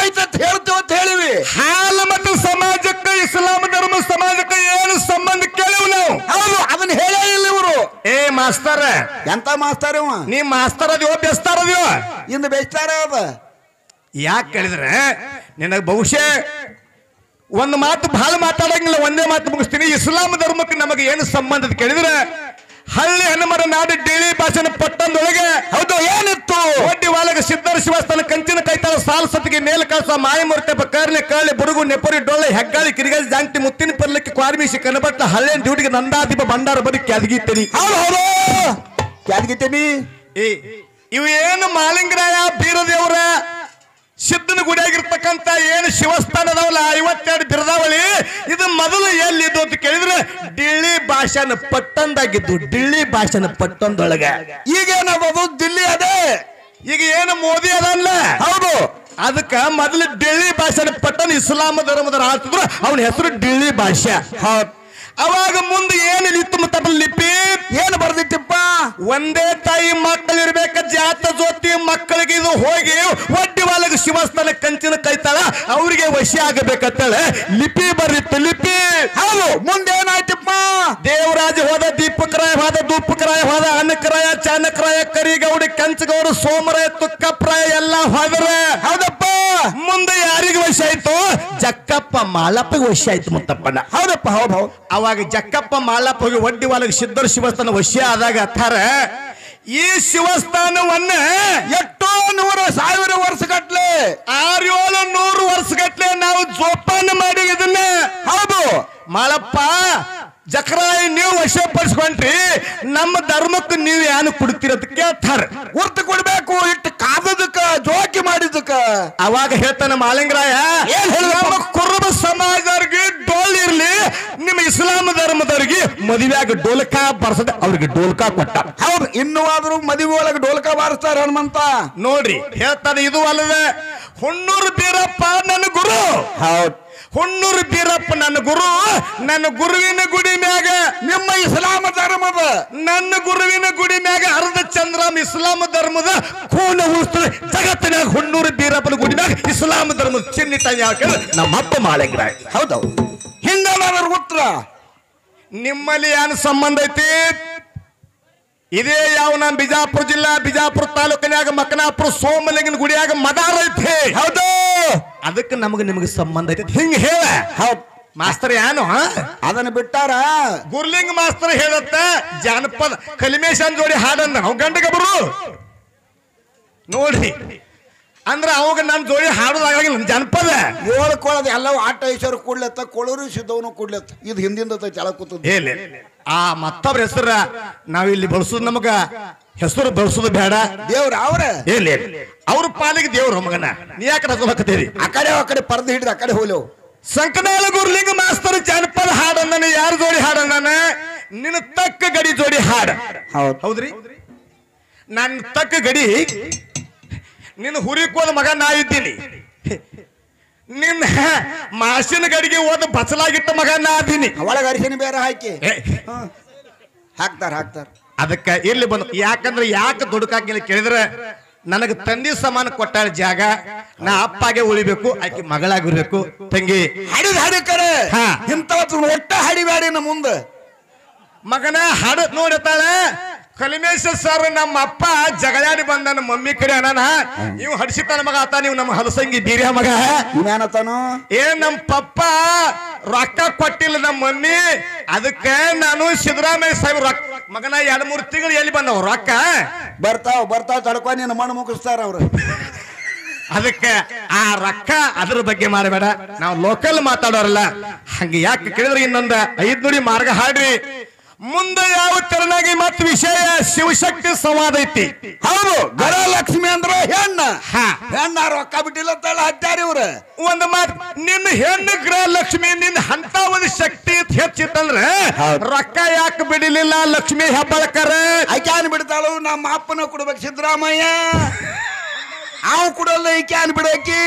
ಐತೆ ಅಂತ ಹೇಳ್ತೇವೆ ಅಂತ ಹೇಳಿವಿ. ಹಾಲು ಮತ್ತು ಸಮಾಜಕ್ಕೆ ಇಸ್ಲಾಂ ಧರ್ಮ ಸಮಾಜಕ್ಕೆ ಏನು ಸಂಬಂಧ ಕೇಳಿವ್ ನಾವು. ಹೌದು, ಅದನ್ನ ಹೇಳೇ ಇಲ್ಲ ಇವರು. ಏ ಮಾಸ್ತರ, ಎಂತ ಮಾಸ್ತಾರ ಇವ? ನೀ ಮಾಸ್ತರ ಅದ್ಯೋ ಬೆಸ್ತಾರ ಅದ್ಯೋ? ಇನ್ನು ಬೆಚ್ತಾರ ಅದ. ಯಾಕೆ ಕೇಳಿದ್ರೆ ನಿನಗೆ ಬಹುಶಃ ಒಂದು ಮಾತು ಬಹಳ ಮಾತಾಡಂಗಿಲ್ಲ, ಒಂದೇ ಮಾತು ಮುಗಿಸ್ತೀನಿ. ಇಸ್ಲಾಂ ಧರ್ಮಕ್ಕೆ ನಮಗೆ ಏನು ಸಂಬಂಧ ಅಂತ ಕೇಳಿದ್ರೆ, ಹಳ್ಳಿ ಹನುಮರ ನಾಡು ಡಿಳಿ ಭಾಷಣ ಪಟ್ಟಣದೊಳಗೆ ಹೌದು ಏನಿತ್ತು? ಒಡ್ಡಿ ವಾಲಗ ಸಿದ್ಧರ ಶಿವಸ್ಥಾನ ಕಂಚಿನ ಕೈತಾಳ ಸಾಲು ಸತಿಗೆ ಮೇಲ್ ಕಳಸ ಮಾಯಮೂರ್ತಿ ಕರ್ಲೆ ಕಾಳಿ ಬುರುಗು ನೆಪರಿ ಡೊಳ್ಳೆ ಹೆಗ್ಗಾಳಿ ಕಿರಿಗಾಳಿ ಜಾಂಟಿ ಮುತ್ತಿನ ಪರ್ಲಕ್ಕೆ ಕ್ವಾರ್ಮಿಸಿ ಕನಬಟ್ಟ ಹಳ್ಳಿಯ ಡ್ಯೂಟಿಗೆ ನಂದಾದೀಪ ಭಂಡಾರ ಬರೀ ಕ್ಯಾದಗಿತ್ತೇನಿ. ಹೌದು ಹೌದು ಕ್ಯಾದಗಿತ್ತೇನಿ. ಇವು ಏನು ಮಾಲಿಂಗರಾಯ ಬೀರದೇವರ ಸಿದ್ಧನ ಗುಡಿಯಾಗಿರ್ತಕ್ಕಂಥ ಏನು ಶಿವಸ್ಥಾನದವಲ್ಲ 52 ಬಿರದಾವಳಿ, ಇದು ಮೊದಲು ಎಲ್ಲಿದ್ದು ಅಂತ ಕೇಳಿದ್ರೆ ಡಿಳ್ಳಿ ಭಾಷಣ ಪಟ್ಟಣದಾಗಿದ್ದು. ಡಿಳ್ಳಿ ಭಾಷಣ ಪಟ್ಟಣದೊಳಗೆ ಈಗೇನದು ದಿಲ್ಲಿ ಅದೇ. ಈಗ ಏನು ಮೋದಿ ಅದಲ್ಲ. ಹೌದು, ಅದಕ್ಕ ಮೊದಲು ಡಿಳ್ಳಿ ಭಾಷಣ ಪಟ್ಟಣ ಇಸ್ಲಾಂ ಧರ್ಮದ ಆಡ್ತಿದ್ರು, ಅವನ ಹೆಸರು ಡಿಳ್ಳಿ ಭಾಷೆ. ಅವಾಗ ಮುಂದೆ ಏನು ಇತ್ತು ಮತ್ತ ಲಿಪಿ ಏನು ಬರ್ದಿತ್ತಪ್ಪ? ಒಂದೇ ತಾಯಿ ಮಕ್ಕಳಿರ್ಬೇಕ ಜಾತ ಜೋತಿ ಮಕ್ಕಳಿಗೆ ಇದು ಹೋಗಿ ಒಡ್ಡಿ ವಾಲಗ ಶಿವಸ್ಥಾನ ಕಂಚಿನ ಕೈತಾಳ ಅವ್ರಿಗೆ ವಶ ಆಗಬೇಕಂತೇಳಿ ಲಿಪಿ ಬರ್ದಿತ್ತು. ಲಿಪಿ ಹೌದು, ಮುಂದೆ ಏನಾಯ್ತಪ್ಪ? ದೇವರಾಜ ಹೋದ, ದೀಪಕರಾಯ ಹೋದ, ಧೂಪಕರಾಯ ಹೋದ, ಅನ್ನಕರಾಯ, ಚಾಣಕರಾಯ, ಕರಿಗೌಡಿ, ಕಂಚಗೌಡ, ಸೋಮರಾಯ, ತುಕ್ಕಪ್ರಾಯ ಎಲ್ಲ ಹೋದ್ರ. ಹೌದಪ್ಪ. ಮುಂದೆ ಯಾರಿಗೆ ವಶ ಆಯ್ತು? ಜಕ್ಕಪ್ಪ ಮಾಳಪ್ಪಗೆ ವಶ ಆಯ್ತು ಮುತ್ತಪ್ಪನ. ಹೌದಪ್ಪ. ಹೌದು ಹೌದು. ಅವಾಗ ಜಕ್ಕಪ್ಪ ಮಾಳಪ್ಪ ಹೋಗಿ ಒಡ್ಡಿ ವಾಲಗ ಸಿದ್ಧರ ಶಿವಸ್ಥಾನ ವಶ ಆದಾಗ ಅತ್ತಾರ ಈ ಶಿವಸ್ಥಾನವನ್ನ ಎಷ್ಟೋ 100,000 ವರ್ಷ ಗಟ್ಲೆ 600-700 ವರ್ಷ ಗಟ್ಲೆ ನಾವು ಜೋಪಾನ ಮಾಡಿ ಇದನ್ನ. ಹೌದು ಮಾಳಪ್ಪ ಜಕರಾಯ ನೀವು ವಶಪಡಿಸ್ಕೊಂಡ್ರಿ, ನಮ್ಮ ಧರ್ಮಕ್ಕೆ ನೀವು ಏನು ಕೊಡ್ತೀರಂತ ಕೇಳ್ತಾರ. ಗುರ್ತು ಕೊಡ್ಬೇಕು, ಇಟ್ಟು ಕಾದದಕ್ಕ ಜೋಕಿ ಮಾಡಿದಕ್ಕ. ಅವಾಗ ಹೇಳ್ತಾನೆ ಮಾಲಿಂಗರಾಯ, ನಮ್ಮ ಕುರುಬ ಸಮಾಜದವ್ರಿಗೆ ಡೋಲ್ ಇರ್ಲಿ, ನಿಮ್ಮ ಇಸ್ಲಾಂ ಧರ್ಮದವ್ರಿಗೆ ಮದುವೆಯಾಗ ಡೋಲ್ಕ ಬರ್ಸದ ಅವ್ರಿಗೆ ಡೋಲ್ಕ ಕೊಟ್ಟ. ಹೌದು, ಇನ್ನೂ ಆದ್ರೂ ಮದುವೆ ಒಳಗೆ ಡೋಲ್ಕ ಬಾರಿಸ್ತಾರ ಹನುಮಂತ. ನೋಡ್ರಿ ಹೇಳ್ತಾನೆ, ಇದು ಅಲ್ಲದೆ ಹುಣ್ಣೂರು ಬೀರಪ್ಪ ನನ್ನ ಗುರು. ಹೌದು, ಹುಣ್ಣೂರು ಬೀರಪ್ಪ ನನ್ನ ಗುರು. ನನ್ನ ಗುರುವಿನ ಗುಡಿ ಮ್ಯಾಗ ನಿಮ್ಮ ಇಸ್ಲಾಂ ಧರ್ಮದ, ನನ್ನ ಗುರುವಿನ ಗುಡಿ ಮ್ಯಾಗ ಅರ್ಧ ಚಂದ್ರಂ ಇಸ್ಲಾಂ ಧರ್ಮದ ಕೂನ ಉಳಿಸ್ತದೆ. ಜಗತ್ತಿನಾಗ ಹುಣ್ಣೂರು ಬೀರಪ್ಪನ ಗುಡಿ ಮ್ಯಾಗ ಇಸ್ಲಾಂ ಧರ್ಮದ ಚಿಹ್ನಿತ ಯಾಕೆ ನಮ್ಮಪ್ಪ ಮಾಲಿಂಗರಾಯ. ಹೌದೌದು, ಹಿಂಗ ಉತ್ತರ. ನಿಮ್ಮಲ್ಲಿ ಏನು ಸಂಬಂಧ ಐತಿ? ಇದೇ ಯಾವ ನಮ್ಮ ಬಿಜಾಪುರ ಜಿಲ್ಲಾ ಬಿಜಾಪುರ ತಾಲೂಕಿನಾಗ ಮಕನಾಪುರ ಸೋಮಲಿಂಗನ ಗುಡಿಯಾಗ ಮದಾರ ಐತಿ. ಹೌದು, ಅದಕ್ಕೆ ನಮಗೆ ನಿಮಗೆ ಸಂಬಂಧ ಐತಿ ಹಿಂಗ ಹೇಳ. ಹೌದು ಮಾಸ್ತರ್ ಏನು ಅದನ್ನ ಬಿಟ್ಟಾರ? ಗುರ್ಲಿಂಗ ಮಾಸ್ತರ್ ಹೇಳತ್ತ ಜಾನಪದ ಕಲಿಮೇಶನ್ ಜೋಡಿ ಹಾಡನ್ನ ಅವ್ ಗಂಟೆಗೆ ಬರು ನೋಡ್ರಿ ಅಂದ್ರ ಅವಾಗ ನನ್ ಜೋಡಿ ಹಾಡೋದಾಗಿಲ್ಲ. ಜನಪದ ಹೇಳ್ಕೊಳ್ಳೋದು ಎಲ್ಲವೂ ಆಟ ಐಶ್ವರ್ಯ ಕೂಡ್ಲತ್ತ, ಕೊಳೂರು ಸಿದ್ದವನು ಕೂಡ್ಲತ್ತ. ಇದು ಹಿಂದಿಂದ ಚಲ ಕೂತದ. ಹೇಳಿ ಆ ಮತ್ತೊಬ್ಬರ ಹೆಸರ ನಾವಿಲ್ಲಿ ಬಳಸೋದು, ನಮಗ ಹೆಸರು ಬಳಸೋದು ಬೇಡ. ದೇವ್ರ ಅವ್ರ ಹೇಳಿ ಅವ್ರ ಪಾಲಿಗೆ ದೇವ್ರ ಮಗನ ನೀ ಯಾಕೆ ಹಾಕತ್ತೀರಿ? ಆ ಕಡೆ ಪರ್ದ ಹಿಡಿದು ಆ ಕಡೆ ಹೋಗ್ಲೇವು. ಸಂಕನಾಳ ಗುರ್ಲಿಂಗ ಮಾಸ್ತರ್ ಜನಪದ ಹಾಡನ್ನ ಯಾರು ಜೋಡಿ ಹಾಡನ್ನ? ನಿನ್ನ ತಕ್ಕ ಗಡಿ ಜೋಡಿ ಹಾಡ. ಹೌದ್ರಿ, ನನ್ನ ತಕ್ಕ ಗಡಿ ನಿನ್ನ ಹುರಿಕೋದ ಮಗ ನಾ ಇದ್ದೀನಿ, ನಿನ್ನ ಮಾಸಿನ ಗಡಿಗೆ ಹೋದ ಬಸಲಾಗಿಟ್ಟ ಮಗ ನಾ ಅದೀನಿ. ಒಳಗ ಅರಿಶಿನ ಬೇರೆ ಹಾಕಿ ಹಾಕ್ತಾರ. ಅದಕ್ಕೆ ಇಲ್ಲಿ ಬಂದು ಯಾಕಂದ್ರೆ ಯಾಕೆ ದುಡುಕಾಗಿಲ್ಲ ಕೇಳಿದ್ರೆ, ನನಗೆ ತಂದಿ ಸಮಾನ ಕೊಟ್ಟಾಳ ಜಾಗ, ನಾ ಅಪ್ಪಾಗೆ ಉಳಿಬೇಕು, ಆಕೆ ಮಗಳಾಗಿರ್ಬೇಕು. ತಂಗಿ ಹಾಡಿಕರೆ ಇಂಥ ಒಟ್ಟ ಹಾಡಿಬೇಡಿ ನಮ್ಮ ಮುಂದೆ. ಮಗನ ಹಾಡ ನೋಡತಾಳೆ ಕಲಿಮೇಶ ಸರ್, ನಮ್ಮ ಅಪ್ಪ ಜಗಳಾಡಿ ಬಂದ ನನ್ನ ಮಮ್ಮಿ ಕಡೆ ಅನಾನ, ನೀವು ಹಡಿಸಿತಾನ ಮಗ ಆತ, ನೀವು ನಮ್ಮ ಹಲಸಂಗಿ ಬೀರ್ಯ ಮಗ. ಏನತಾನು? ನಮ್ಮ ಪಪ್ಪ ರೊಕ್ಕ ಕೊಟ್ಟಿಲ್ಲ ನಮ್ಮ ಮಮ್ಮಿ, ಅದಕ್ಕೆ ನಾನು ಸಿದ್ದರಾಮಯ್ಯ ಸಾಹೇಬ್ ರೊಕ್ಕ ಮಗನ 2-3 ತಿಂಗಳು ಎಲ್ಲಿ ಬಂದವ ರೊಕ್ಕ ಬರ್ತಾವ ತಡ್ಕೊ ನಿನ್ನ ಮಣ್ಣು ಮುಗಿಸ್ತಾರ ಅವ್ರು. ಅದಕ್ಕೆ ಆ ರೊಕ್ಕ ಅದ್ರ ಬಗ್ಗೆ ಮಾಡಬೇಡ, ನಾವು ಲೋಕಲ್ ಮಾತಾಡೋರಲ್ಲ. ಹಂಗೆ ಯಾಕೆ ಕೇಳಿದ್ರೆ ಇನ್ನೊಂದು 5 ನುಡಿ ಮಾರ್ಗ ಹಾಡ್ರಿ. ಮುಂದೆ ಯಾವ ತೆರನಾಗಿ ಮತ್ ವಿಷಯ ಶಿವಶಕ್ತಿ ಸಂವಾದ ಐತಿ. ಹೌದು, ಗೃಹಲಕ್ಷ್ಮಿ ಅಂದ್ರ ಹೆಣ್ಣ ರೊಕ್ಕ ಬಿಟ್ಟಿಲ್ಲ ಹತ್ತಾರಿ ಇವ್ರ. ಒಂದು ಮಾತು, ನಿನ್ನ ಹೆಣ್ಣು ಗೃಹಲಕ್ಷ್ಮಿ, ನಿನ್ನ ಅಂತ ಒಂದು ಶಕ್ತಿ ಹೆಚ್ಚಿತ್ತಂದ್ರೆ ರೊಕ್ಕ ಯಾಕೆ ಬಿಡಲಿಲ್ಲ ಲಕ್ಷ್ಮಿ ಹೆಬ್ಬಾಳ್ಕರ? ಆಕ್ಯಾನ್ ಬಿಡ್ತಾಳು, ನಮ್ಮ ಅಪ್ಪನ ಕೊಡ್ಬೇಕು ಸಿದ್ದರಾಮಯ್ಯ. ಅವ್ ಕೊಡಲ್ಲ, ಈಕ್ಯಾನ್ ಬಿಡಕಿ.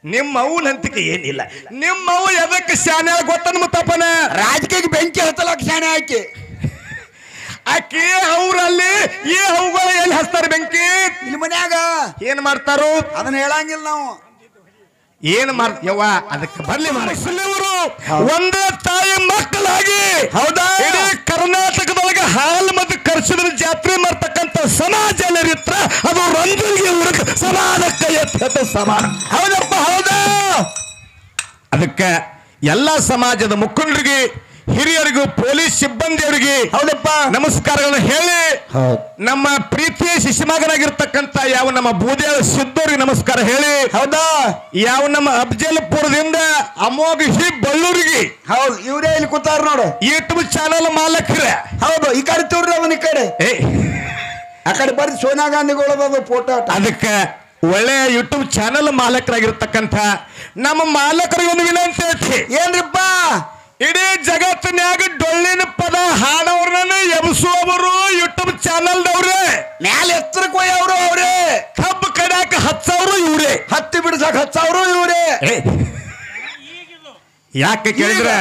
ನಿಮ್ಮ ಅವ್ನ ಹಂತಿಕೆ ಏನಿಲ್ಲ. ನಿಮ್ಮ ಅವು ಎದಕ್ಕೆ ಶಾನೆ ಗೊತ್ತನ್ ಮುತ್ತಪ್ಪನ? ರಾಜಕೀಯಕ್ಕೆ ಬೆಂಕಿ ಹತ್ತಲಕ್ಕೆ ಶಾನೆ ಹಾಕಿ ಆಕಿ ಅವ್ರಲ್ಲಿ ಈ ಅವುಗಳು ಎಲ್ಲಿ ಹಚ್ತಾರೆ ಬೆಂಕಿ? ಇಲ್ಲಿ ಮನ್ಯಾಗ ಏನ್ ಮಾಡ್ತಾರೋ ಅದನ್ನ ಹೇಳಂಗಿಲ್ಲ ನಾವು. ಏನ್ ಯವ್ವ ಅದಕ್ಕೆ ಬರ್ಲಿ ಮುಸ್ಲಿಮರು ಒಂದೇ ತಾಯಿ ಮಕ್ಕಳಾಗಿ ಹೌದಾ ಇಡೀ ಕರ್ನಾಟಕದೊಳಗೆ ಹಾಲು ಮತ್ತು ಕರ್ಸಿದ್ರ ಜಾತ್ರೆ ಮಾಡ್ತಕ್ಕಂಥ ಸಮಾಜ ಎಲ್ಲರಿತ್ರ ಅದು ರಂಜುಗೆ ಸಮಾನಕ್ಕೆ ಎತ್ತ ಸಮಾನ. ಹೌದಪ್ಪ ಹೌದಾ. ಅದಕ್ಕೆ ಎಲ್ಲ ಸಮಾಜದ ಮುಖಂಡರಿಗೆ ಹಿರಿಯರಿಗೂ ಪೊಲೀಸ್ ಸಿಬ್ಬಂದಿಯವರಿಗೆ ಹೌದಪ್ಪ ನಮಸ್ಕಾರಗಳನ್ನು ಹೇಳಿ ನಮ್ಮ ಪ್ರೀತಿಯ ಶಿಶುಮಗನಾಗಿರ್ತಕ್ಕಂಥ ಯಾವ ನಮ್ಮ ಬೂದಿಯ ಸಿದ್ದವ್ರಿಗೆ ನಮಸ್ಕಾರ ಹೇಳಿ ಹೌದಾ ಯಾವ ನಮ್ಮ ಅಫಜಲ್ಪುರದಿಂದ ಅಮೋಘ ಬಳ್ಳೂರಿಗೆ ಹೌದು ಇವರೇ ಇಲ್ಲಿ ಕೂತಾರ ನೋಡು ಯೂಟ್ಯೂಬ್ ಚಾನಲ್ ಮಾಲಕರೇ ಹೌದು ಈ ಕಡೆ ತೋರ್ರಿ ಅವನ ಈ ಕಡೆ ಆ ಕಡೆ ಬರ್ರಿ ಸೋನಿಯಾ ಗಾಂಧಿಗಳದ ಫೋಟೋ ಅದಕ್ಕೆ ಒಳ್ಳೆಯ ಯೂಟ್ಯೂಬ್ ಚಾನಲ್ ಮಾಲಕರಾಗಿರ್ತಕ್ಕಂಥ ನಮ್ಮ ಮಾಲಕರಿಗೆ ಒಂದು ವಿನಂತಿ ಐತಿ ಏನ್ರಿಪ್ಪ ಇಡೀ ಜಗತ್ತಿನ್ಯಾಗ ಡೊಳ್ಳಿನ ಪದ ಹಾಡೋರ್ನ ಎಬ್ಸುವವರು ಯೂಟ್ಯೂಬ್ ಚಾನಲ್ದವ್ರೆ ಮ್ಯಾಲ ಎತ್ತರಕ್ಕೆ ಹೋಯವ್ರು ಅವ್ರೆ ಕಬ್ಬು ಕಡ್ಯಾಕ 10,000 ಇವ್ರೆ ಹತ್ತಿ ಬಿಡ್ಸಕ್ 10,000 ಇವ್ರೆ ಯಾಕೆ ಕೇಳಿದ್ರೆ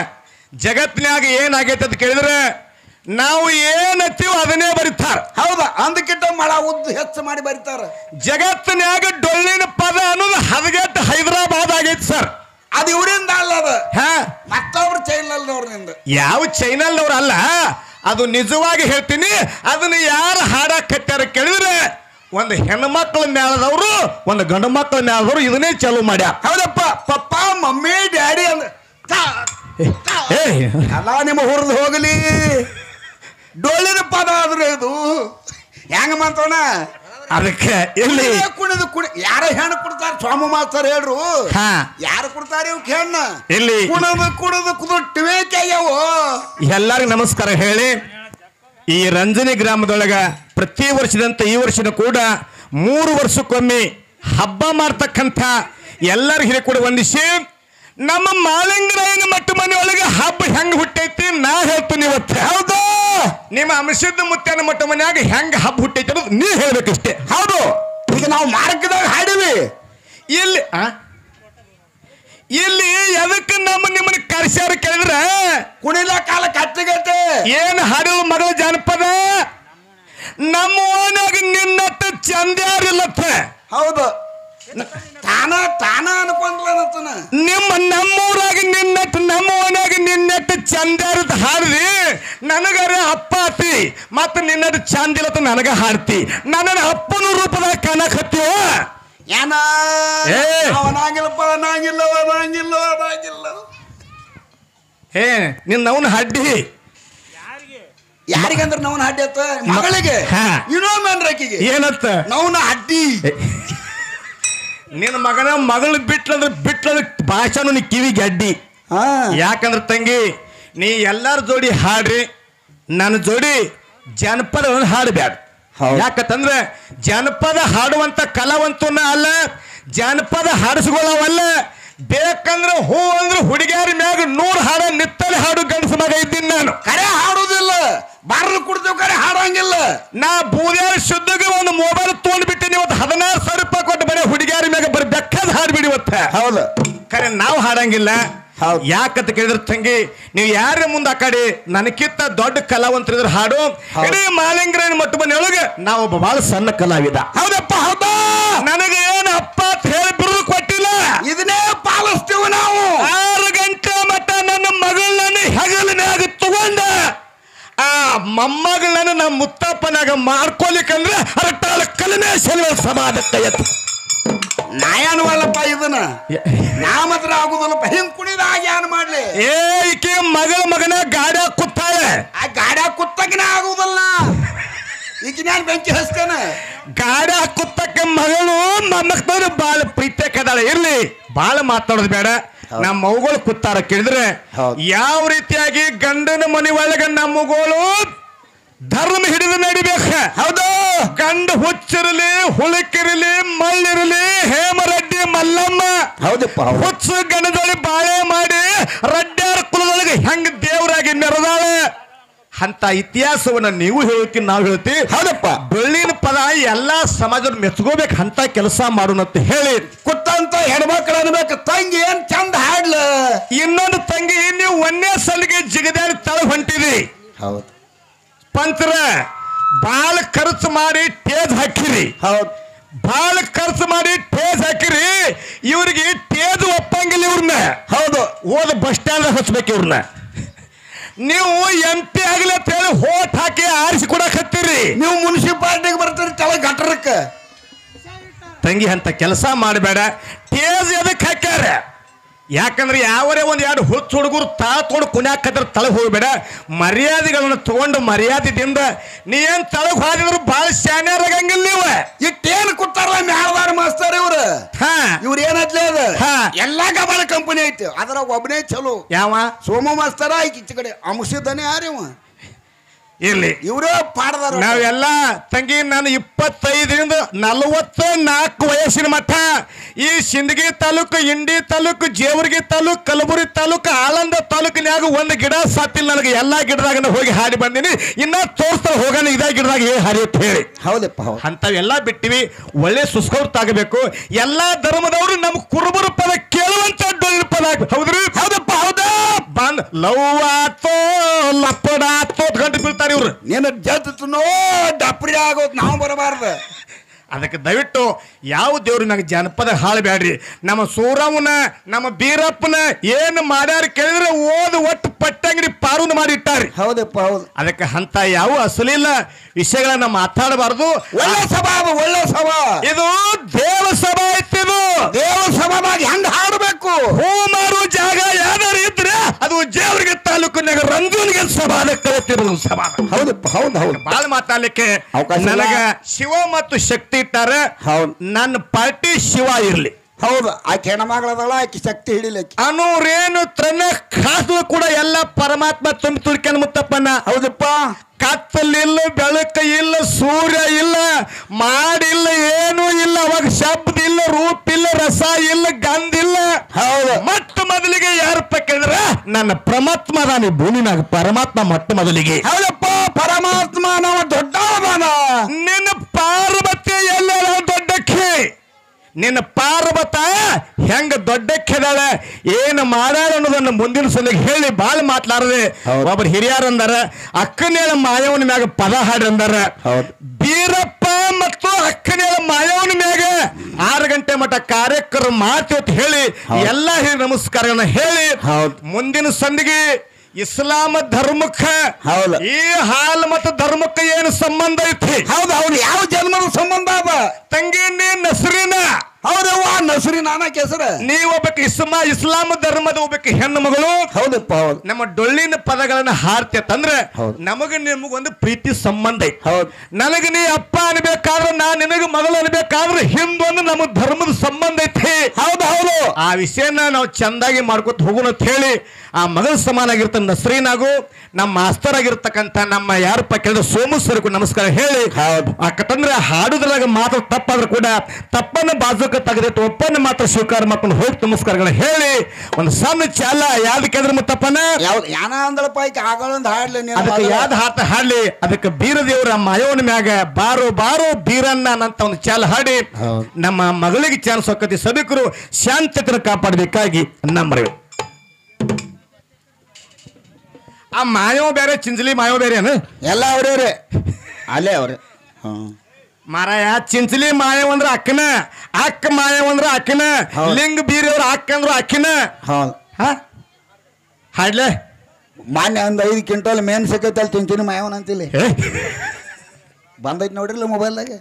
ಜಗತ್ತಿನ್ಯಾಗ ಏನಾಗೈತೆ ಅಂತ ಕೇಳಿದ್ರೆ ನಾವು ಏನತ್ತೀವಿ ಅದನ್ನೇ ಬರೀತಾರ ಹೌದಾ ಅಂದಕ್ಕಿಂತ ಮಳ ಉದ್ದು ಹೆಚ್ಚು ಮಾಡಿ ಬರೀತಾರ ಜಗತ್ತಿನ್ಯಾಗ ಡೊಳ್ಳಿನ ಪದ ಅನ್ನೋದು ಹದಗೆಟ್ಟು ಹೈದರಾಬಾದ್ ಆಗೈತಿ ಸರ್ ಅದು ಇವರಿಂದ ಅಲ್ಲ ಅದು ಹಾ ಮತ್ತೊಬ್ರು ಚೈನಲ್ದವ್ರಿಂದ ಯಾವ ಚೈನಲ್ದವ್ರ ಅಲ್ಲ ಅದು ನಿಜವಾಗಿ ಹೇಳ್ತೀನಿ ಅದನ್ನ ಯಾರು ಹಾಡಕತ್ತಾರ ಕೇಳಿದ್ರೆ ಒಂದು ಹೆಣ್ಮಕ್ಳ ಮೇಳದವರು ಒಂದು ಗಂಡು ಮಕ್ಕಳ ಮೇಳದವರು ಇದನ್ನೇ ಚಾಲು ಮಾಡ್ಯಾರ ಹೌದಪ್ಪ ಪಪ್ಪ ಮಮ್ಮಿ ಡ್ಯಾಡಿ ಅಂದ ಅಲ್ಲ ನಿಮ್ಮ ಹುರಿದು ಹೋಗಲಿ ಡೊಳ್ಳಿನ ಪದ ಆದ್ರೆ ಇದು ಹೆಂಗ ಮಾತವನ ಅದಕ್ಕೆ ಎಲ್ಲಿ ಕುಣಿದು ಯಾರ ಹೆಣ್ಣು ಕೊಡ್ತಾರ ಸ್ವಾಮಿ ಮಾಸ್ತರ್ ಹೇಳ್ರು ಯಾರು ಕೊಡ್ತಾರ ಇವ್ ಹೆಣ್ಣ ಎಲ್ಲಿ ಕುಣಿದು ಕುದುಟ್ಟಿವೆ ಕೈಯವು ಎಲ್ಲರಿಗೂ ನಮಸ್ಕಾರ ಹೇಳಿ ಈ ರಂಜನಿ ಗ್ರಾಮದೊಳಗ ಪ್ರತಿ ವರ್ಷದಂತೆ ಈ ವರ್ಷನೂ ಕೂಡ 3 ವರ್ಷಕ್ಕೊಮ್ಮೆ ಹಬ್ಬ ಮಾಡ್ತಕ್ಕಂಥ ಎಲ್ಲರ ಹಿರಿಯ ಕೂಡ ವಂದಿಸಿ ನಮ್ಮ ಮಾಲಿಂಗರಾಯನ ಮಟ್ಟ ಮನೆಯೊಳಗೆ ಹಬ್ಬ ಹೆಂಗ್ ಹುಟ್ಟೈತಿ ನಾ ಹೇಳ್ತೀನಿ ಇವತ್ತು ಹೌದು ನಿಮ್ಮ ಅಂಶದ ಮುತ್ತನ ಮಟ್ಟ ಮನ್ಯಾಗ ಹೆಂಗ್ ಹಬ್ಬ ಹುಟ್ಟೈತಿ ಅನ್ನೋದು ನೀವ್ ಹೇಳ್ಬೇಕಷ್ಟೇ ಹೌದು ಈಗ ನಾವು ಮಾರ್ಗದಾಗ ಹಾಡಿವಿ ಇಲ್ಲಿ ಇಲ್ಲಿ ಎದಕ್ಕೆ ನಿಮ್ಮನ್ನ ಕರ್ಸ್ಯಾರ ಕೇಳಿದ್ರೆ ಕುಣಿಲ ಕಾಲ ಕತ್ತಿಗೈತೆ ಏನ್ ಹಾಡಿದ ಮಗಳ ಜಾನಪದ ನಮ್ಮ ಓನಾಗ ನಿನ್ನತ್ತ ಚಂದ್ಯಾರಿಲ್ಲತ್ತ ಹೌದು ತಾನ ಅನ್ಕೊಂಡ್ಲನತನ ನಮ್ಮೂರಾಗ ನಿನ್ನಟ್ಟು ನಮ್ಮ ಓನಾಗ ನಿನ್ನಟ್ಟು ಚಂದ್ಯಾರದ ಹಾಡ್ರಿ ನನಗರ ಅಪ್ಪ ಆತಿ ಮತ್ತ ನಿನ್ನಟ್ಟು ಚಂದಿಲ್ಲತ್ತ ನನಗ ಹಾಡ್ತಿ ನನ್ನ ಅಪ್ಪನ ರೂಪದಾಗ ಕಾಣಕತ್ತೀವ ಏನ ಅವನಾಗಿಲ್ಲಪ್ಪ ಅನಾಗಿಲ್ಲ ಏ ನಿನ್ನ ಅವನ ಹಡ್ಡಿ ಯಾರಿಗಂದ್ರ ನವನ ಹಡ್ಡಿ ಅತ್ತ ಮಗಳಿಗೆ ಇನ್ನೊಮ್ಮೆ ಏನತ್ತ ನವನ ಹಡ್ಡಿ ನಿನ್ನ ಮಗನ ಮಗಳು ಬಿಟ್ಲಂದ್ರ ಭಾಷಾನು ನೀ ಕಿವಿಗೆ ಅಡ್ಡಿ ಯಾಕಂದ್ರ ತಂಗಿ ನೀ ಎಲ್ಲಾರ ಜೋಡಿ ಹಾಡ್ರಿ ನನ್ನ ಜೋಡಿ ಜನಪದ ಹಾಡಬ್ಯಾಡ ಯಾಕಂತಂದ್ರೆ ಜನಪದ ಹಾಡುವಂತ ಕಲಾವಂತನ ಅಲ್ಲ ಜನಪದ ಹಾಡಿಸ್ಕೊಳ್ಳವಲ್ಲ ಬೇಕಂದ್ರೆ ಹೂ ಅಂದ್ರೆ ಹುಡುಗಿಯರ ಮ್ಯಾಗ 100 ಹಾಡ ನಿತ್ತಲೆ ಹಾಡು ಗಂಡಸ ಮಗ ಇದ್ದೀನಿ ನಾನು ಕರೆ ಹಾಡುದಿಲ್ಲ ಬಾರ್ಲು ಕುಡ್ತೇವ್ ಕರೆ ಹಾಡಂಗಿಲ್ಲ ನಾ ಬೂದ್ಯಾರ ಶುದ್ಧಗೆ ಒಂದು ಮೊಬೈಲ್ ತೊಗೊಂಡ್ಬಿಟ್ಟಿನಿ ಇವತ್ತು 16,000 ರೂಪಾಯಿ ಕೊಟ್ಟು ಬರೀ ಹುಡುಗಿಯರ ಮ್ಯಾಗ ಬರೀ ಬೆಕ್ಕದ ಹಾಡ್ಬಿಡಿ ಇವತ್ತ ಹೌದು ಕರೆ ನಾವು ಹಾಡಂಗಿಲ್ಲ ಯಾಕಂತ ಕೇಳಿದ್ರ ತಂಗಿ ನೀವು ಯಾರ ಮುಂದೆ ಆ ಕಡೆ ನನಕ್ಕಿಂತ ದೊಡ್ಡ ಕಲಾವಂತರಿದ್ರ ಹಾಡು ಇಡೀ ಮಾಲಿಂಗರಾಯನ ಮಟ್ಟ ಮನೆಯೊಳಗೆ ನಾವೊಬ್ಬ ಬಹಳ ಸಣ್ಣ ಕಲಾವಿದ ಹೌದಪ್ಪ ಹೌದಾ ನನಗೆ ಏನು ಅಪ್ಪ ಅಂತ ಹೇಳಿ ಬಿರುದು ಕೊಟ್ಟಿಲ್ಲ ಇದನ್ನೇ ಪಾಲಿಸ್ತೀವಿ ನಾವು 6 ಗಂಟೆ ಮಟ್ಟ ನನ್ನ ಮಗಳನ್ನ ಹೆಗಲಿನಾಗ ತಗೊಂಡ ಆ ಮೊಮ್ಮಗಳನ್ನ ನಮ್ಮ ಮುತ್ತಪ್ಪನಾಗ ಮಾಡ್ಕೊಲಿಕ್ಕಂದ್ರೆ ಅರಟಾಳ ಕಲನೆ ಸೆಲ್ವ ಸಮಾಜಕ್ಕೆ ಎತ್ತು ನಾಯನವಲ್ಲಪ್ಪ ಇದನ್ನ ನಾ ಮಾತ್ರ ಆಗುದಲ್ಲಪ್ಪ ಹಿಂಗ್ ಕುಣಿದಾಗ ಏನ್ ಮಾಡ್ಲಿ ಈಕೆ ಮಗನ ಗಾಡ್ಯಾಗ ಕೂತಾಳೆ ಆ ಗಾಡ್ಯಾಗ ಕುತ್ತಕಿನ ಆಗುದಲ್ಲ ಈಗ ನಾನು ಬೆಂಕಿ ಹಚ್ತೇನೆ ಗಾಡ್ಯಾಗ ಕುತ್ತಕ್ಕೆ ಮಗಳು ಮೊಮ್ಮಕ್ಕಳು ಬಾಳ ಪ್ರೀತಿ ಕದಾಳೆ ಇರ್ಲಿ ಬಾಳ ಮಾತಾಡೋದು ಬೇಡ ನಮ್ಮ ಮಗಳು ಕೂತಾರ ಕೇಳಿದ್ರೆ ಯಾವ ರೀತಿಯಾಗಿ ಗಂಡನ ಮನೆ ಒಳಗ ನಮ್ಮಗಳು ಧರ್ಮ ಹಿಡಿದು ನಡಿಬೇಕ ಹೌದು ಗಂಡು ಹುಚ್ಚಿರಲಿ ಹುಳುಕಿರಲಿ ಮಳ್ಳಿರಲಿ ಹೇಮರೆಡ್ಡಿ ಮಲ್ಲಮ್ಮ ಹೌದಪ್ಪ ಹುಚ್ಚು ಗಣದೊಳಗೆ ಬಾಳೆ ಮಾಡಿ ರಡ್ಡ್ಯಾರ ಕುಲದೊಳಗೆ ಹೆಂಗ್ ದೇವರಾಗಿ ಮೆರೆದಾಳೆ ಅಂತ ಇತಿಹಾಸವನ್ನ ನೀವು ಹೇಳ್ತೀನಿ ನಾವು ಹೇಳ್ತೀವಿ ಹೌದಪ್ಪ ಬೆಳ್ಳಿನ ಪದ ಎಲ್ಲಾ ಸಮಾಜದ ಮೆಚ್ಕೋಬೇಕು ಅಂತ ಕೆಲಸ ಮಾಡೋಣಂತ ಹೇಳಿ ಕುತ್ತಂತ ಹೆಣ್ಮಕ್ಳು ಅನ್ಬೇಕು ತಂಗಿ ಏನ್ ಚಂದ ಹಾಡ್ಲ ಇನ್ನೊಂದು ತಂಗಿ ನೀವು ಒಂದೇ ಸಲಿಗೆ ಜಿಗದಾಡಿ ತಳ ಹೊಂಟಿರಿ ಹೌದು ಪಂಚರ ಬಾಳ ಖರ್ಚು ಮಾಡಿ ಟೇಜ್ ಹಾಕಿರಿ ಹೌದು ಬಾಳ ಖರ್ಚು ಮಾಡಿ ಟೇಜ್ ಹಾಕಿರಿ ಇವ್ರಿಗೆ ಟೇಜ್ ಒಪ್ಪಂಗಿಲ್ಲ ಇವ್ರನ್ನ. ಹೌದು, ಓದ ಬಸ್ ಸ್ಟ್ಯಾಂಡ್ ಹಚ್ಬೇಕು ಇವ್ರನ್ನ. ನೀವು MP ಆಗಲಿ ಅಂತ ಹೇಳಿ ಹೋಟ್ ಹಾಕಿ ಆರಿಸಿ ಕೊಡಕ್ ಹತ್ತೀರಿ. ನೀವು ಮುನ್ಸಿಪಾಲಿಟಿಗೆ ಬರ್ತೀರಿ ತಳ ಗಟ್ಟರಕ್ಕೆ. ತಂಗಿ ಅಂತ ಕೆಲಸ ಮಾಡಬೇಡ. ಟೇಜ್ ಎದಕ್ಕೆ ಹಾಕ್ಯಾರ? ಯಾಕಂದ್ರೆ ಯಾವರೇ ಒಂದ್ ಎರಡು ಹುಚ್ಚು ಹುಡುಗರು ತೊಗೊಂಡು ಕುಣ್ಯಾಕತ್ರ ತಳಗ್ ಹೋಗ್ಬೇಡ. ಮರ್ಯಾದೆಗಳನ್ನ ತಗೊಂಡು ಮರ್ಯಾದೆದಿಂದ ನೀ ಏನ್ ತಳಗ್ ಹೋದಿದ್ರು ಬಹಳ ಶಾನ್ಯಾರಾಗಂಗಿಲ್ಲ ನೀವು. ಇಟ್ಟೇನು ಕೊಡ್ತಾರಲ್ಲ ಮ್ಯಾಳದಾರ ಮಾಸ್ತರ್ ಇವ್ರು. ಇವ್ರ ಏನತ್ಲೇ ಅದ ಎಲ್ಲಾ ಗಬಳ ಕಂಪನಿ ಐತಿ, ಅದ್ರಾಗ ಒಬ್ಬನೇ ಚಲೋ. ಯಾವ? ಸೋಮ ಮಾಸ್ತರ ಈಚೆ ಕಡೆ ಅಂಶದನೇ ಯಾರಿವ ಇರ್ಲಿ, ಇವ್ರ ಪಾಡದಾರ. ನಾವೆಲ್ಲ ತಂಗಿ ನಾನು 25ರಿಂದ 44 ವಯಸ್ಸಿನ ಮಠ ಈ ಸಿಂದಗಿ ತಾಲೂಕು, ಇಂಡಿ ತಾಲೂಕು, ಜೇವರ್ಗಿ ತಾಲೂಕು, ಕಲಬುರಗಿ ತಾಲೂಕು, ಆಳಂದ ತಾಲೂಕಿನ್ಯಾಗ ಒಂದು ಗಿಡ ಸಾತಿಲ್ಲ ನನಗೆ. ಎಲ್ಲಾ ಗಿಡದಾಗ ಹೋಗಿ ಹಾಡಿ ಬಂದೀನಿ. ಇನ್ನ ತೋರಿಸ್ತಾರೆ ಹೋಗೋಣ ಇದೇ ಗಿಡದಾಗ ಏನ್ ಹಾಡಿ ಅಂತ ಹೇಳಿ. ಹೌದಪ್ಪ, ಅಂತವೆಲ್ಲ ಬಿಟ್ಟಿವಿ. ಒಳ್ಳೆ ಸುಸ್ಕೌತಾಗಬೇಕು. ಎಲ್ಲಾ ಧರ್ಮದವರು ನಮ್ ಕುರುಬರ ಪದ ಕೇಳುವಂತ ಡೊಳ್ಳಿನ ಪದ. ಹೌದ್ರಿ? ಹೌದಪ್ಪ, ಹೌದಾ. ಬಂದ್ ಲವ್ ಆತೋ ಲಪ್ಪಡ ಆತೋ ಗಂಟು ಬೀಳ್ತಾರೆ ಇವ್ರು. ನೀನು ಜತ್ತನೋ ಡಪ್ರಿ ಆಗೋದು ನಾವು ಬರಬಾರ್ದು. ಅದಕ್ಕೆ ದಯವಿಟ್ಟು ಯಾವ ದೇವ್ರು ನನಗೆ ಜನಪದ ಹಾಳಬೇಡ್ರಿ. ನಮ್ಮ ಸೂರಮ್ಮನ ನಮ್ಮ ಬೀರಪ್ಪನ ಏನು ಮಾಡ್ಯಾರ ಕೇಳಿದ್ರೆ ಓದು ಒಟ್ಟು ಪಟ್ಟಂಗಡಿ ಪಾರುನ ಮಾಡಿ ಇಟ್ಟಾರಿ. ಹೌದಪ್ಪ, ಹೌದು. ಅದಕ್ಕೆ ಅಂತ ಯಾವ ಅಸಲಿಲ್ಲ ವಿಷಯಗಳನ್ನ ಮಾತಾಡಬಾರ್ದು. ಒಳ್ಳೆ ಸಭಾ, ಒಳ್ಳೆ ಸಭಾ. ಇದು ದೇವ ಸಭಾ ಐತಿದು. ದೇವ ಸಭಾದಾಗ ಹೆಂಗ್ ಹಾಡಬೇಕು? ಹೂ ಮಾರುವ ಜಾಗ ಯಾವ್ದಾರು ಇದ್ರೆ ಅದು ಜೇವರ್ಗಿ ತಾಲೂಕಿನಾಗ ರಂಜೂನಿಗೆ ಸಭಾ ಕಲಿತಿರೋದು ಸಭಾ. ಹೌದಪ್ಪ, ಹೌದು, ಹೌದು. ಬಾಳ್ ಮಾತಾಡ್ಲಿಕ್ಕೆ ನನಗ ಶಿವ ಮತ್ತು ಶಕ್ತಿ ಇಟ್ಟಾರ. ಹೌದು, ನನ್ನ ಪಾರ್ಟಿ ಶಿವ ಇರ್ಲಿ. ಹೌದು, ಆಕೆ ಹೆಣ್ಮಗಳದಳ, ಆಕೆ ಶಕ್ತಿ ಹಿಡಿಲಿಕ್ಕೆ ಅನ್ನೋರೇನು ತನ್ನ ಖಾಸು ಕೂಡ ಎಲ್ಲ ಪರಮಾತ್ಮ ತುಂಬಿ ತುರ್ಕ್ಯಾನ ಮುತ್ತಪ್ಪನ. ಹೌದಪ್ಪ. ಕತ್ತಲಿಲ್ಲ, ಬೆಳಕು ಇಲ್ಲ, ಸೂರ್ಯ ಇಲ್ಲ, ಮಾಡಿಲ್ಲ, ಏನೂ ಇಲ್ಲ. ಅವಾಗ ಶಬ್ದ ಇಲ್ಲ, ರೂಪ ಇಲ್ಲ, ರಸ ಇಲ್ಲ, ಗಂಧ ಇಲ್ಲ. ಹೌದು. ಮೊಟ್ಟ ಮೊದಲಿಗೆ ಯಾರಪ್ಪ ಕೇಳಿದ್ರ ನನ್ನ ಪರಮಾತ್ಮ ಅದಾನಿ ಭೂಮಿನಾಗ. ಪರಮಾತ್ಮ ಮೊಟ್ಟ ಮೊದಲಿಗೆ. ಹೌದಪ್ಪ, ಪರಮಾತ್ಮ ನಾವು ದೊಡ್ಡವನ. ನಿನ್ನ ಪಾರ್ವತಿ ಎಲ್ಲ ದೊಡ್ಡಕ್ಕೆ. ನಿನ್ನ ಪಾರ್ವತ ಹೆಂಗ ದೊಡ್ಡಕ್ಕೆದಾಳ ಏನು ಮಾಡ್ಯಾಳ ಅನ್ನೋದನ್ನ ಮುಂದಿನ ಸಲಿಗೆ ಹೇಳಿ ಬಾಳ ಮಾತಾಡದೆ. ಒಬ್ಬರು ಹಿರಿಯರ ಅಂದಾರ ಅಕ್ಕನೇಳ ಮಾಯವನ ಮ್ಯಾಗ ಪದ ಹಾಡ್ರಿ ಅಂದಾರ. ಬೀರಪ್ಪ ಮತ್ತು ಅಕ್ಕನೇಳ ಮಾಯವನ ಮ್ಯಾಗ 6 ಗಂಟೆ ಮಠ ಕಾರ್ಯಕ್ರಮ ಮಾಡ್ತೀವಿ ಅಂತ ಹೇಳಿ ಎಲ್ಲಾ ಹಿರಿಯ ನಮಸ್ಕಾರಗಳನ್ನ ಹೇಳಿ ಮುಂದಿನ ಸಂದಿಗೆ ಇಸ್ಲಾಂ ಧರ್ಮಕ್ಕ ಈ ಹಾಲ್ ಮತ್ತು ಧರ್ಮಕ್ಕೆ ಏನು ಸಂಬಂಧ ಐತಿ? ಹೌದು, ಹೌದು. ಯಾವ ಜನ್ಮದ ಸಂಬಂಧ ಅದ ತಂಗಿ? ನೀ ನಸರಿನ. ಹೌದವ್ವ, ನಸರಿ ನಾನಕ್ಕೆ ಹೆಸರು. ನೀವು ಒಬ್ಬಕ್ಕೆ ಇಸ್ಲಾಂ ಧರ್ಮದ ಒಬ್ಬಕ್ಕೆ ಹೆಣ್ಣು ಮಗಳು. ಹೌದಪ್ಪ, ಹೌದು. ನಮ್ಮ ಡೊಳ್ಳಿನ ಪದಗಳನ್ನ ಹಾಡ್ತಂದ್ರೆ ನಮಗ ನಿಮಗೊಂದು ಪ್ರೀತಿ ಸಂಬಂಧ ಐತಿ. ಹೌದು. ನನಗೆ ನೀ ಅಪ್ಪ ಅನ್ಬೇಕಾದ್ರೆ ನಾ ನಿನಗೆ ಮಗಳು ಅನ್ಬೇಕಾದ್ರೆ ಹಿಂದೊಂದು ನಮ್ಮ ಧರ್ಮದ ಸಂಬಂಧ ಐತಿ. ಹೌದು, ಹೌದು. ಆ ವಿಷಯನ ನಾವು ಚಂದಾಗಿ ಮಾಡ್ಕೊತ ಹೋಗೋಣ ಅಂತ ಹೇಳಿ ಆ ಮಗಳ ಸಮಾನ ಆಗಿರ್ತ ನಸರೀನಾಗು ನಮ್ಮ ಮಾಸ್ತರ್ ಆಗಿರ್ತಕ್ಕಂಥ ನಮ್ಮ ಯಾರಪ್ಪ ಕೇಳಿದ್ರೆ ಸೋಮು ಸರ್ಗೂ ನಮಸ್ಕಾರ ಹೇಳಿ. ಯಾಕಂದ್ರೆ ಹಾಡುದ್ರಾಗ ಮಾತ್ರ ತಪ್ಪಾದ್ರೂ ಕೂಡ ತಪ್ಪನ್ನ ಬಾಜುಕ ತೆಗೆದಿಟ್ಟು ಒಪ್ಪನ್ನ ಮಾತ್ರ ಸ್ವೀಕಾರ ಮಾಡ್ಕೊಂಡು ಹೋಗಿ ನಮಸ್ಕಾರಗಳ ಹೇಳಿ ಒಂದು ಸಣ್ಣ ಚಾಲ ಯಾವ್ದು ಕೇಳಿದ್ರೆ ಮುತ್ತಪ್ಪನ ಯಾನ ಅಂದಳಪ್ಪ ಆಗಳೊಂದು ಹಾಡ್ಲಿ. ಅದಕ್ಕೆ ಯಾವ್ದು ಹಾಡ್ಲಿ ಅದಕ್ಕೆ ಬೀರದೇವ್ರ ಮಾಯವನ ಮ್ಯಾಗ ಬಾರೋ ಬಾರೋ ಬೀರನ್ನ ಅಂತ ಒಂದು ಚಾಲ ಹಾಡಿ ನಮ್ಮ ಮಗಳಿಗೆ ಚಾನ್ಸ್ ಹೊಕ್ಕತಿ. ಸಭಿಕರು ಶಾಂತತೆಯನ್ನು ಕಾಪಾಡಬೇಕಾಗಿ ನಮ್ಮರವೆ. ಆ ಮಾಯವ ಬೇರೆ ಚಿಂಚಲಿ ಮಾಯವ ಬೇರೆ ಏನು ಎಲ್ಲ ಅವ್ರವ್ರೆ ಅಲ್ಲೇ ಅವ್ರೆ. ಮಾರಾಯ ಚಿಂಚಲಿ ಮಾಯವ ಅಂದ್ರ ಅಕ್ಕನ, ಅಕ್ಕ ಮಾಯವ ಅಂದ್ರ ಅಕ್ಕನ, ಲಿಂಗ ಬೀರವ್ರ ಅಕ್ಕ ಅಂದ್ರ ಅಕ್ಕಿನ. ಹಾಡ್ಲೆ ಮಾನ್ಯ ಒಂದು 5 ಕ್ವಿಂಟಲ್ ಮೇನ್ ಸಿಕ್ಕೈತೆ ಅಲ್ಲಿ ತಿಂತೀನಿ ಮಾಯವನ ಅಂತಿಲ್ಲ ಬಂದೈತಿ ನೋಡ್ರಿಲ್ಲ ಮೊಬೈಲ್ದಾಗ.